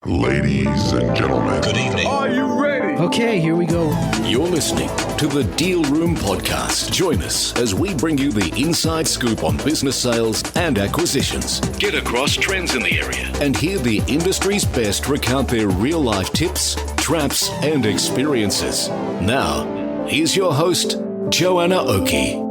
Ladies and gentlemen. Good evening. Are you ready? Okay, here we go. You're listening to the Deal Room Podcast. Join us as we bring you the inside scoop on business sales and acquisitions. Get across trends in the area and hear the industry's best recount their real-life tips, traps, and experiences. Now, here's your host, Joanna Oakey.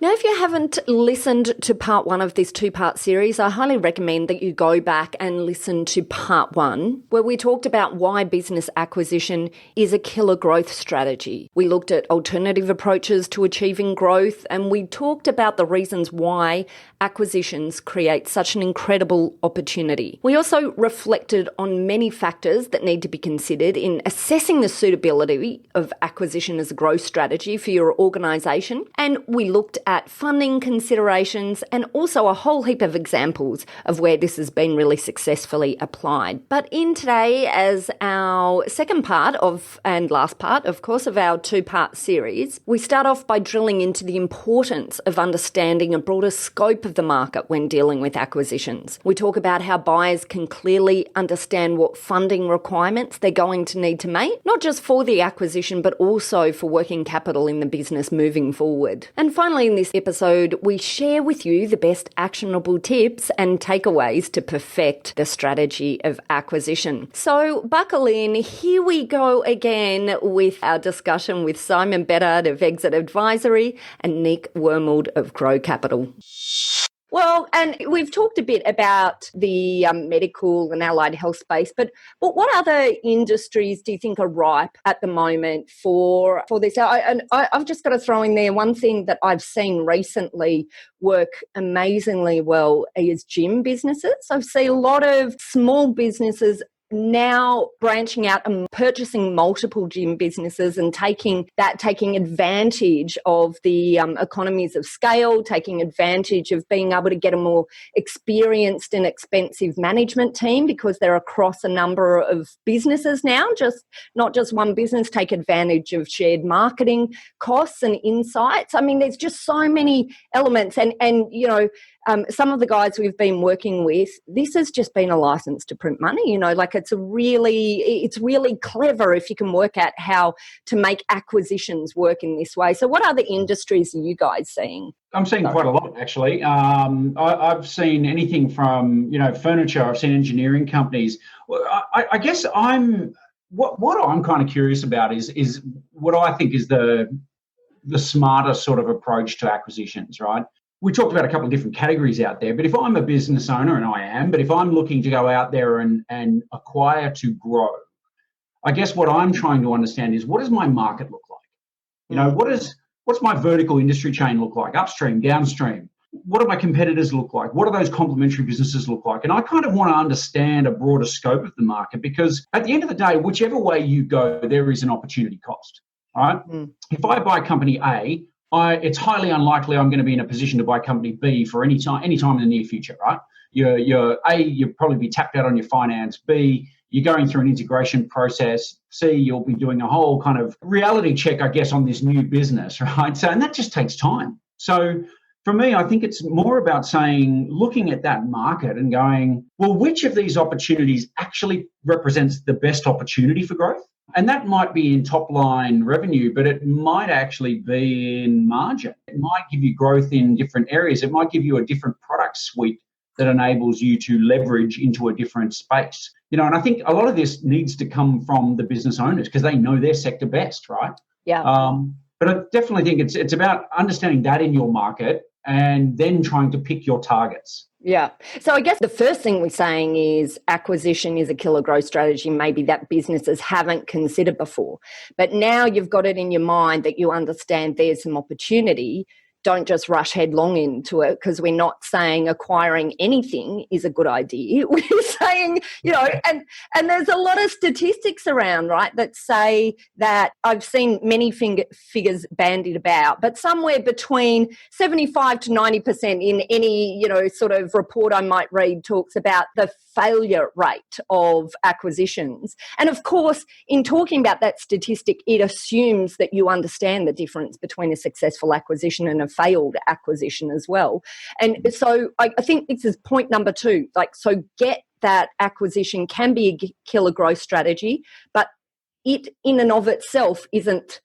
Now, if you haven't listened to part one of this two-part series, I highly recommend that you go back and listen to part one, where we talked about why business acquisition is a killer growth strategy. We looked at alternative approaches to achieving growth, and we talked about the reasons why acquisitions create such an incredible opportunity. We also reflected on many factors that need to be considered in assessing the suitability of acquisition as a growth strategy for your organisation, and we looked at funding considerations and also a whole heap of examples of where this has been really successfully applied. But in today, as our second part of, and last part, of course, of our two-part series, we start off by drilling into the importance of understanding a broader scope of the market when dealing with acquisitions. We talk about how buyers can clearly understand what funding requirements they're going to need to make, not just for the acquisition, but also for working capital in the business moving forward. And finally, in this episode, we share with you the best actionable tips and takeaways to perfect the strategy of acquisition. So buckle in. Here we go again with our discussion with Simon Bedard of Exit Advisory and Nick Wormald of Grow Capital. Well, and we've talked a bit about the medical and allied health space, but what other industries do you think are ripe at the moment for this? I've just got to throw in there one thing that I've seen recently work amazingly well is gym businesses. I see a lot of small businesses now branching out and purchasing multiple gym businesses and taking advantage of the economies of scale, taking advantage of being able to get a more experienced and expensive management team because they're across a number of businesses now, not just one business, take advantage of shared marketing costs and insights. I mean, there's just so many elements and you know, some of the guys we've been working with, this has just been a license to print money, you know, like it's really clever if you can work out how to make acquisitions work in this way. So what other industries are you guys seeing? I'm seeing quite a lot, actually. I've seen anything from, you know, furniture. I've seen engineering companies. I guess what I'm kind of curious about is what I think is the smarter sort of approach to acquisitions, right? We talked about a couple of different categories out there, but if I'm a business owner, and I am, but if I'm looking to go out there and acquire to grow, I guess what I'm trying to understand is what does my market look like? You know, what's my vertical industry chain look like? Upstream, downstream? What do my competitors look like? What do those complementary businesses look like? And I kind of want to understand a broader scope of the market because at the end of the day, whichever way you go, there is an opportunity cost, all right? If I buy company A, it's highly unlikely I'm going to be in a position to buy company B for any time in the near future, right? You'll probably be tapped out on your finance. B, you're going through an integration process. C, you'll be doing a whole kind of reality check, I guess, on this new business, right? So, and that just takes time. So for me, I think it's more about looking at that market and going, well, which of these opportunities actually represents the best opportunity for growth? And that might be in top line revenue, but it might actually be in margin. It might give you growth in different areas. It might give you a different product suite that enables you to leverage into a different space. You know, and I think a lot of this needs to come from the business owners because they know their sector best, right? Yeah. But I definitely think it's about understanding that in your market and then trying to pick your targets. Yeah. So I guess the first thing we're saying is acquisition is a killer growth strategy, maybe that businesses haven't considered before. But now you've got it in your mind that you understand there's some opportunity. Don't just rush headlong into it because we're not saying acquiring anything is a good idea. We're saying, you know, and there's a lot of statistics around, right, that say that I've seen many figures bandied about, but somewhere between 75 to 90% in any, you know, sort of report I might read talks about the failure rate of acquisitions. And of course, in talking about that statistic, it assumes that you understand the difference between a successful acquisition and a failed acquisition as well. And so I think this is point number 2, like, so get that acquisition can be a killer growth strategy, but it in and of itself isn't.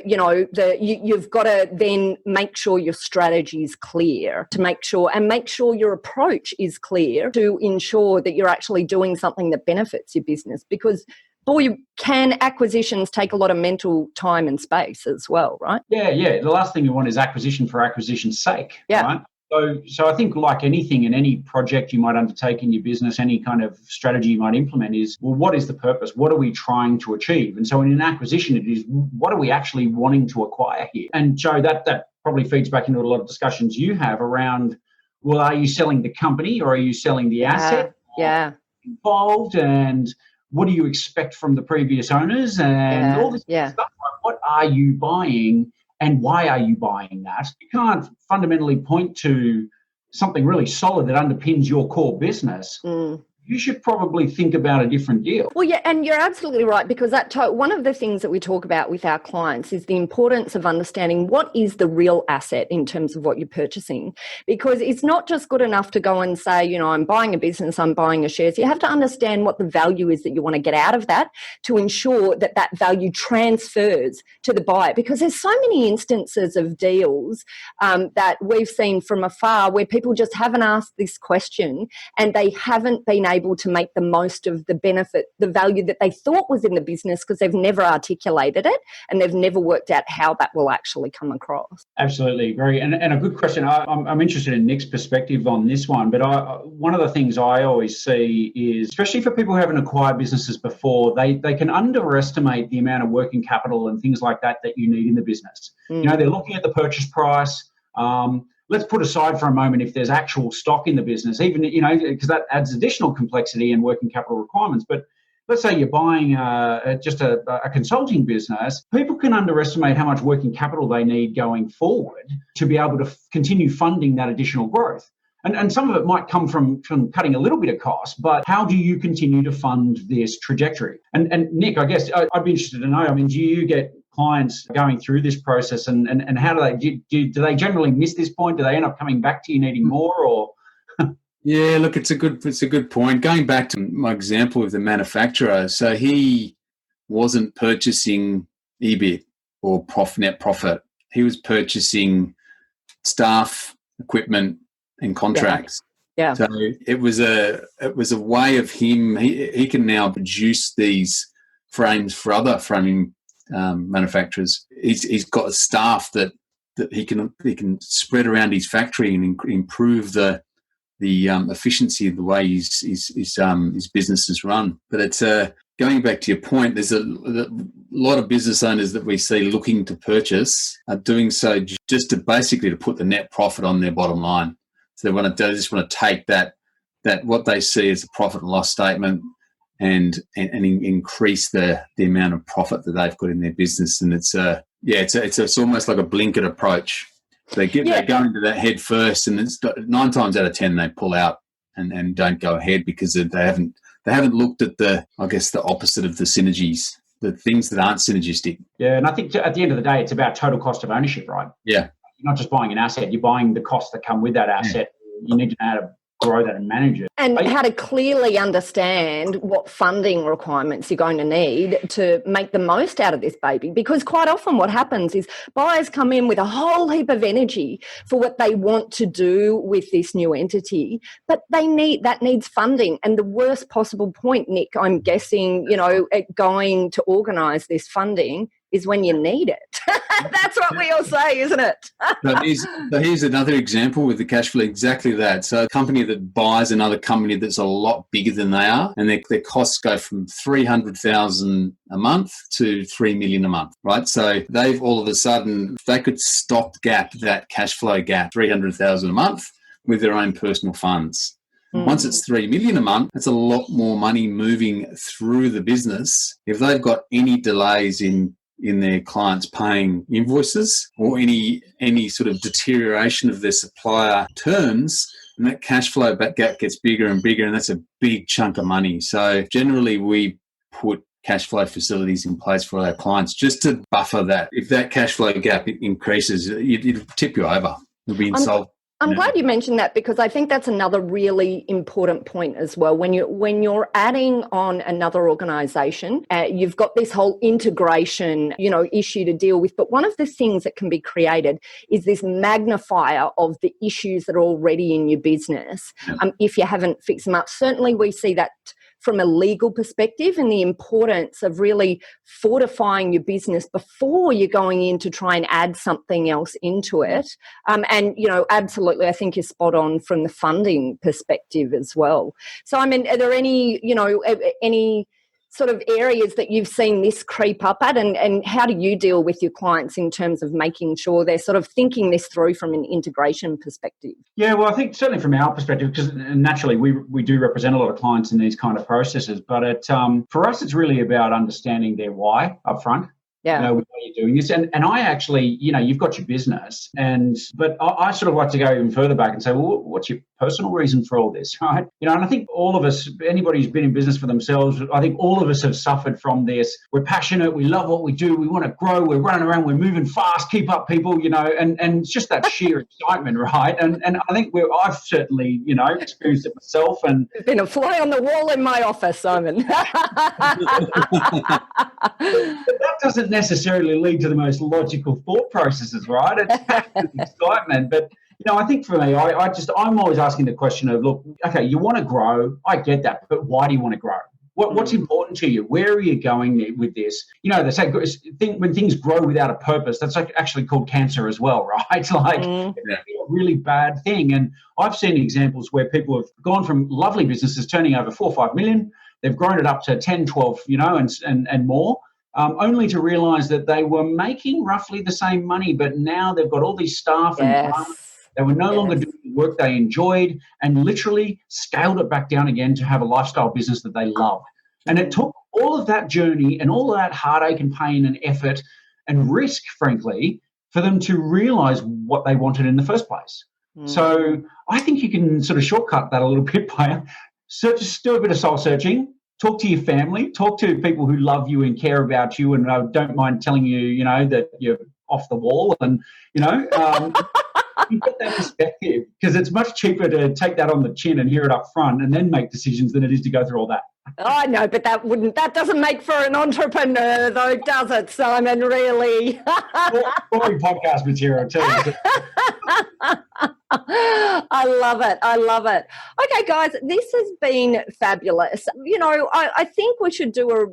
You've got to then make sure your strategy is clear to make sure your approach is clear to ensure that you're actually doing something that benefits your business. Because boy, can acquisitions take a lot of mental time and space as well, right? Yeah. The last thing you want is acquisition for acquisition's sake, yeah. Right? So I think like anything in any project you might undertake in your business, any kind of strategy you might implement is, well, what is the purpose? What are we trying to achieve? And so in an acquisition, it is, what are we actually wanting to acquire here? And Joe, that probably feeds back into a lot of discussions you have around, well, are you selling the company or are you selling the asset? Involved, and what do you expect from the previous owners and all this stuff? Like, what are you buying? And why are you buying that? You can't fundamentally point to something really solid that underpins your core business. You should probably think about a different deal. Well, yeah, and you're absolutely right, because one of the things that we talk about with our clients is the importance of understanding what is the real asset in terms of what you're purchasing. Because it's not just good enough to go and say, I'm buying a business, I'm buying a share. So you have to understand what the value is that you want to get out of that to ensure that that value transfers to the buyer. Because there's so many instances of deals that we've seen from afar where people just haven't asked this question and they haven't been able to make the most of the benefit, the value that they thought was in the business, because they've never articulated it and they've never worked out how that will actually come across. Absolutely agree. And a good question. I'm interested in Nick's perspective on this one, but one of the things I always see is, especially for people who haven't acquired businesses before, they can underestimate the amount of working capital and things like that you need in the business. They're looking at the purchase price. Let's put aside for a moment if there's actual stock in the business, even, because that adds additional complexity and working capital requirements. But let's say you're buying just a consulting business, people can underestimate how much working capital they need going forward to be able to continue funding that additional growth. And some of it might come from cutting a little bit of cost, but how do you continue to fund this trajectory? And Nick, I guess I'd be interested to know, do you get clients going through this process and how do they generally miss this point? Do they end up coming back to you needing more, or? Yeah, look, it's a good point. Going back to my example of the manufacturer, so he wasn't purchasing EBIT or net profit. He was purchasing staff, equipment, and contracts. Yeah. So it was a way of him. He can now produce these frames for other framing manufacturers. He's got a staff that he can spread around his factory and improve the efficiency of the way his business is run. But it's going back to your point. There's a lot of business owners that we see looking to purchase are doing so just to basically put the net profit on their bottom line. So they just want to take that what they see as a profit and loss statement and increase the amount of profit that they've got in their business. And it's almost like a blinkered approach. They go into that head first, and it's 9 times out of 10 they pull out and don't go ahead because they haven't looked at the opposite of the synergies, the things that aren't synergistic. Yeah, and I think at the end of the day, it's about total cost of ownership, right? Yeah. You're not just buying an asset, you're buying the costs that come with that asset. Yeah. You need to know how to grow that and manage it. And how to clearly understand what funding requirements you're going to need to make the most out of this baby. Because quite often what happens is buyers come in with a whole heap of energy for what they want to do with this new entity, but that needs funding. And the worst possible point, Nick, I'm guessing, going to organise this funding is when you need it. That's what we all say, isn't it? Here's another example with the cash flow, exactly that. So a company that buys another company that's a lot bigger than they are, and their costs go from $300,000 a month to $3 million a month, right? So they've all of a sudden, they could stopgap that cash flow gap, $300,000 a month, with their own personal funds. Once it's $3 million a month, that's a lot more money moving through the business. If they've got any delays in their clients paying invoices or any sort of deterioration of their supplier terms, and that cash flow gap gets bigger and bigger, and that's a big chunk of money. So generally we put cash flow facilities in place for our clients just to buffer that. If that cash flow gap increases, it'll tip you over. You'll be insolvent. I'm glad you mentioned that, because I think that's another really important point as well. When you're adding on another organisation, you've got this whole integration, issue to deal with. But one of the things that can be created is this magnifier of the issues that are already in your business. If you haven't fixed them up, certainly we see that from a legal perspective, and the importance of really fortifying your business before you're going in to try and add something else into it. Absolutely, I think you're spot on from the funding perspective as well. So, are there any sort of areas that you've seen this creep up at, and how do you deal with your clients in terms of making sure they're sort of thinking this through from an integration perspective? Yeah, well, I think certainly from our perspective, because naturally we do represent a lot of clients in these kind of processes, but for us, it's really about understanding their why up front. Yeah. Why you're doing this. And I actually, you've got your business, but I sort of like to go even further back and say, well, what's your personal reason for all this, right? And I think all of us, anybody who's been in business for themselves, I think all of us have suffered from this. We're passionate, we love what we do, we want to grow, we're running around, we're moving fast, keep up, people, and it's just that sheer excitement, right? And I think I've certainly, experienced it myself. And there's been a fly on the wall in my office, Simon. But that doesn't necessarily lead to the most logical thought processes, right? It's excitement. But, I think for me, I'm always asking the question of, look, okay, you want to grow. I get that. But why do you want to grow? What's important to you? Where are you going with this? They say when things grow without a purpose, that's actually called cancer as well, right? It's like a really bad thing. And I've seen examples where people have gone from lovely businesses turning over 4 or 5 million. They've grown it up to 10, 12, and more. Only to realise that they were making roughly the same money, but now they've got all these staff and they were no longer doing the work they enjoyed, and literally scaled it back down again to have a lifestyle business that they love. And it took all of that journey and all of that heartache and pain and effort and risk, frankly, for them to realise what they wanted in the first place. So I think you can sort of shortcut that a little bit by just do a bit of soul searching. Talk to your family, talk to people who love you and care about you and don't mind telling you, that you're off the wall, and, you get that perspective, because it's much cheaper to take that on the chin and hear it up front and then make decisions than it is to go through all that. I know, but that doesn't make for an entrepreneur, though, does it, Simon, really? Boring podcast material, too. I love it. Okay, guys, this has been fabulous. I think we should do a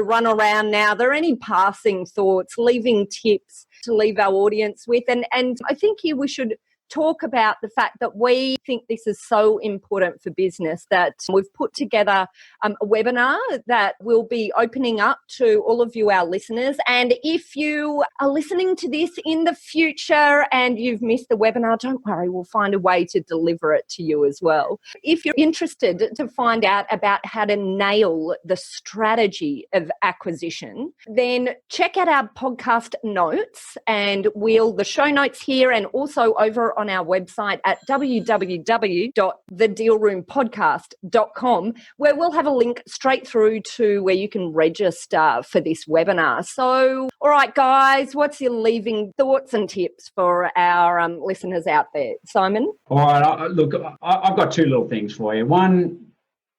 run around now. Are there any passing thoughts, leaving tips to leave our audience with? And I think here we should talk about the fact that we think this is so important for business that we've put together a webinar that will be opening up to all of you, our listeners. And if you are listening to this in the future and you've missed the webinar, don't worry, we'll find a way to deliver it to you as well. If you're interested to find out about how to nail the strategy of acquisition, then check out our podcast notes, and the show notes here and also over on our website at www.thedealroompodcast.com, where we'll have a link straight through to where you can register for this webinar. So, all right, guys, what's your leaving thoughts and tips for our listeners out there? Simon? All right, look, I've got two little things for you. One,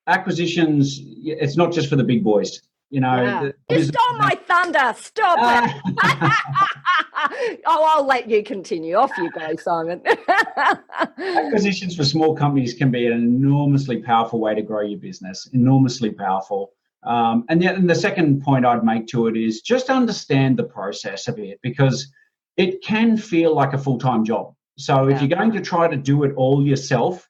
acquisitions, it's not just for the big boys. You stole my thunder. Stop it. I'll let you continue. Off you go, Simon. Acquisitions for small companies can be an enormously powerful way to grow your business, enormously powerful. And the second point I'd make to it is just understand the process of it, because it can feel like a full-time job. So if you're going to try to do it all yourself,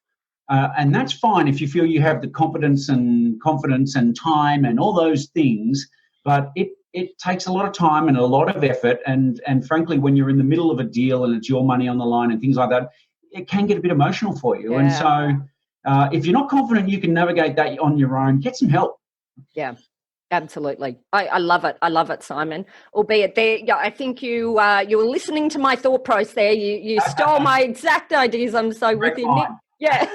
and that's fine if you feel you have the competence and confidence and time and all those things, but it takes a lot of time and a lot of effort. And frankly, when you're in the middle of a deal and it's your money on the line and things like that, it can get a bit emotional for you. Yeah. And so if you're not confident you can navigate that on your own, get some help. Yeah. Absolutely. I love it. I love it, Simon. Albeit there, I think you were listening to my thought process there. You stole my exact ideas. I'm so with you, Nick. Yeah.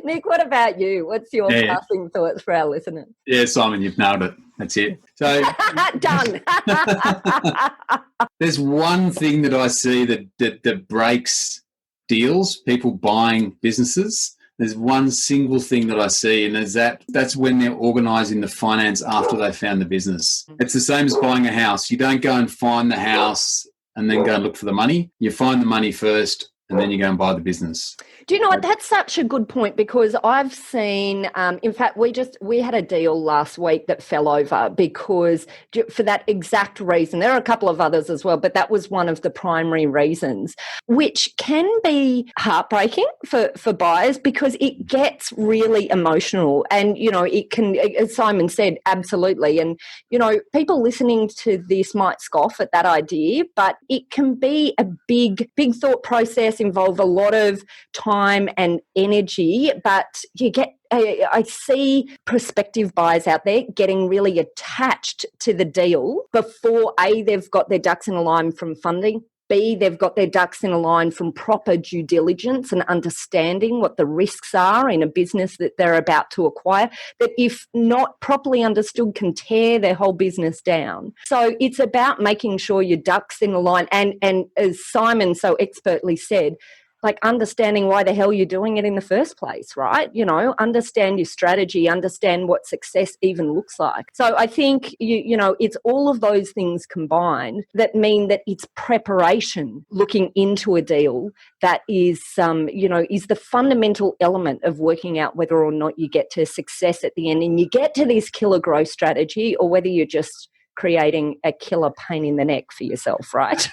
Nick, what about you? What's your passing thoughts for our listeners? Yeah, Simon, you've nailed it. That's it. So done. There's one thing that I see that breaks deals, people buying businesses, there's one single thing that I see, and that's when they're organising the finance after they found the business. It's the same as buying a house. You don't go and find the house and then go and look for the money. You find the money first, and then you go and buy the business. Do you know what? That's such a good point, because I've seen, in fact, we had a deal last week that fell over because for that exact reason. There are a couple of others as well, but that was one of the primary reasons, which can be heartbreaking for buyers because it gets really emotional. And, you know, it can, as Simon said, absolutely. And, you know, people listening to this might scoff at that idea, but it can be a big thought process, involve a lot of time and energy, but I see prospective buyers out there getting really attached to the deal before A, they've got their ducks in a line from funding, B, they've got their ducks in a line from proper due diligence and understanding what the risks are in a business that they're about to acquire, that if not properly understood can tear their whole business down. So it's about making sure your ducks in a line, and as Simon so expertly said, like understanding why the hell you're doing it in the first place, right? You know, understand your strategy, understand what success even looks like. So I think, you know, it's all of those things combined that mean that it's preparation, looking into a deal that is, you know, is the fundamental element of working out whether or not you get to success at the end and you get to this killer growth strategy, or whether you're just creating a killer pain in the neck for yourself, right?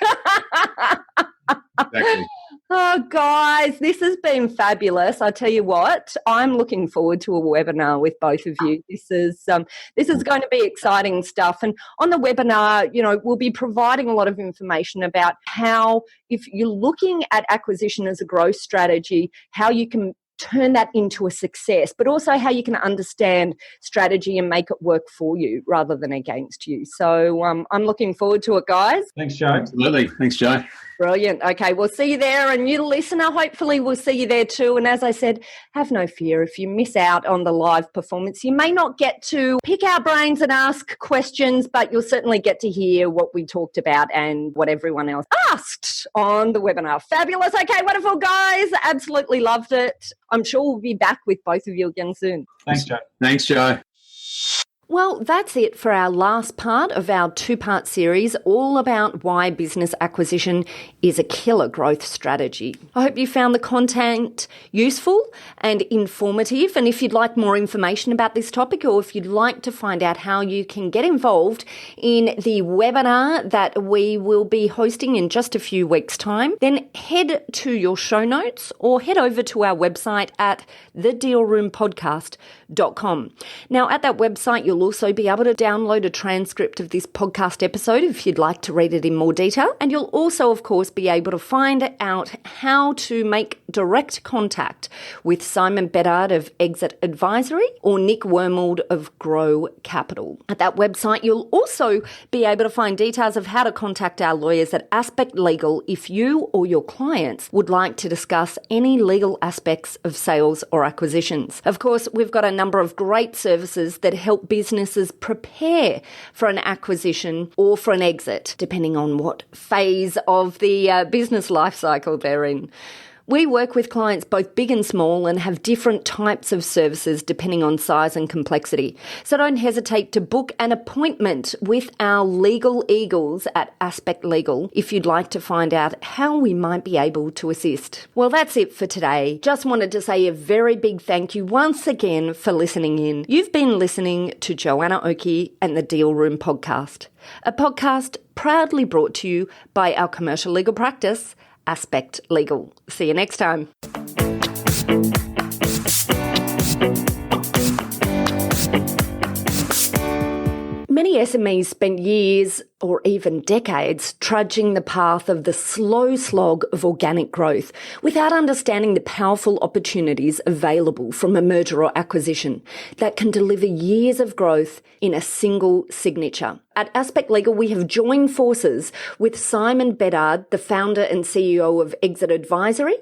Exactly. Oh, guys, this has been fabulous. I tell you what, I'm looking forward to a webinar with both of you. This is going to be exciting stuff. And on the webinar, you know, we'll be providing a lot of information about how, if you're looking at acquisition as a growth strategy, how you can turn that into a success, but also how you can understand strategy and make it work for you rather than against you. So I'm looking forward to it, guys. Thanks, Joe. Absolutely. Thanks, Joe. Brilliant. Okay, we'll see you there. And you listener, hopefully we'll see you there too. And as I said, have no fear. If you miss out on the live performance, you may not get to pick our brains and ask questions, but you'll certainly get to hear what we talked about and what everyone else asked on the webinar. Fabulous. Okay, wonderful, guys. Absolutely loved it. I'm sure we'll be back with both of you again soon. Thanks, Joe. Thanks, Joe. Well, that's it for our last part of our two-part series, all about why business acquisition is a killer growth strategy. I hope you found the content useful and informative. And if you'd like more information about this topic, or if you'd like to find out how you can get involved in the webinar that we will be hosting in just a few weeks' time, then head to your show notes or head over to our website at thedealroompodcast.com. Now, at that website, you'll also be able to download a transcript of this podcast episode if you'd like to read it in more detail. And you'll also, of course, be able to find out how to make direct contact with Simon Bedard of Exit Advisory or Nick Wormald of Grow Capital. At that website, you'll also be able to find details of how to contact our lawyers at Aspect Legal if you or your clients would like to discuss any legal aspects of sales or acquisitions. Of course, we've got a number of great services that help businesses prepare for an acquisition or for an exit, depending on what phase of the business life cycle they're in. We work with clients both big and small and have different types of services depending on size and complexity. So don't hesitate to book an appointment with our legal eagles at Aspect Legal if you'd like to find out how we might be able to assist. Well, that's it for today. Just wanted to say a very big thank you once again for listening in. You've been listening to Joanna Oakey and the Deal Room Podcast, a podcast proudly brought to you by our commercial legal practice, Aspect Legal. See you next time. Many SMEs spent years or even decades trudging the path of the slow slog of organic growth without understanding the powerful opportunities available from a merger or acquisition that can deliver years of growth in a single signature. At Aspect Legal, we have joined forces with Simon Bedard, the founder and CEO of Exit Advisory,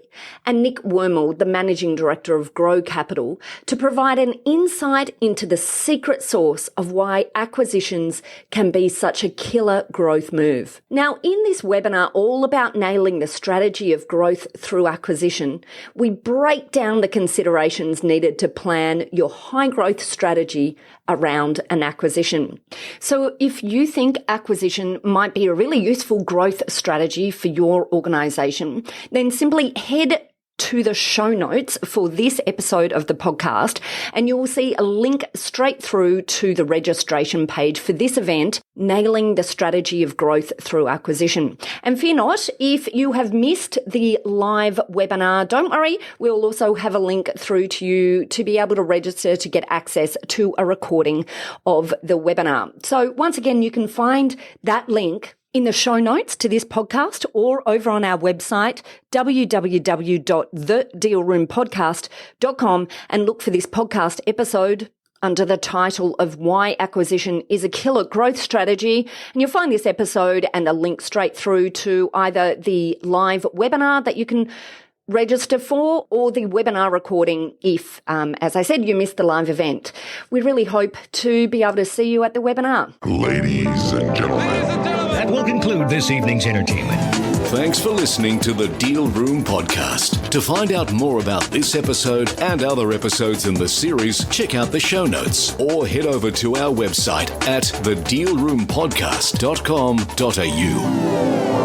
and Nick Wormald, the managing director of Grow Capital, to provide an insight into the secret sauce of why acquisitions can be such a killer killer growth move. Now, in this webinar all about nailing the strategy of growth through acquisition, we break down the considerations needed to plan your high growth strategy around an acquisition. So if you think acquisition might be a really useful growth strategy for your organization, then simply head to the show notes for this episode of the podcast, and you will see a link straight through to the registration page for this event, Nailing the Strategy of Growth Through Acquisition. And fear not, if you have missed the live webinar, don't worry, we'll also have a link through to you to be able to register to get access to a recording of the webinar. So once again, you can find that link in the show notes to this podcast or over on our website, www.thedealroompodcast.com, and look for this podcast episode under the title of Why Acquisition is a Killer Growth Strategy. And you'll find this episode and a link straight through to either the live webinar that you can register for or the webinar recording if, as I said, you missed the live event. We really hope to be able to see you at the webinar. Ladies and gentlemen. That will conclude this evening's entertainment. Thanks for listening to the Deal Room Podcast. To find out more about this episode and other episodes in the series, check out the show notes or head over to our website at thedealroompodcast.com.au.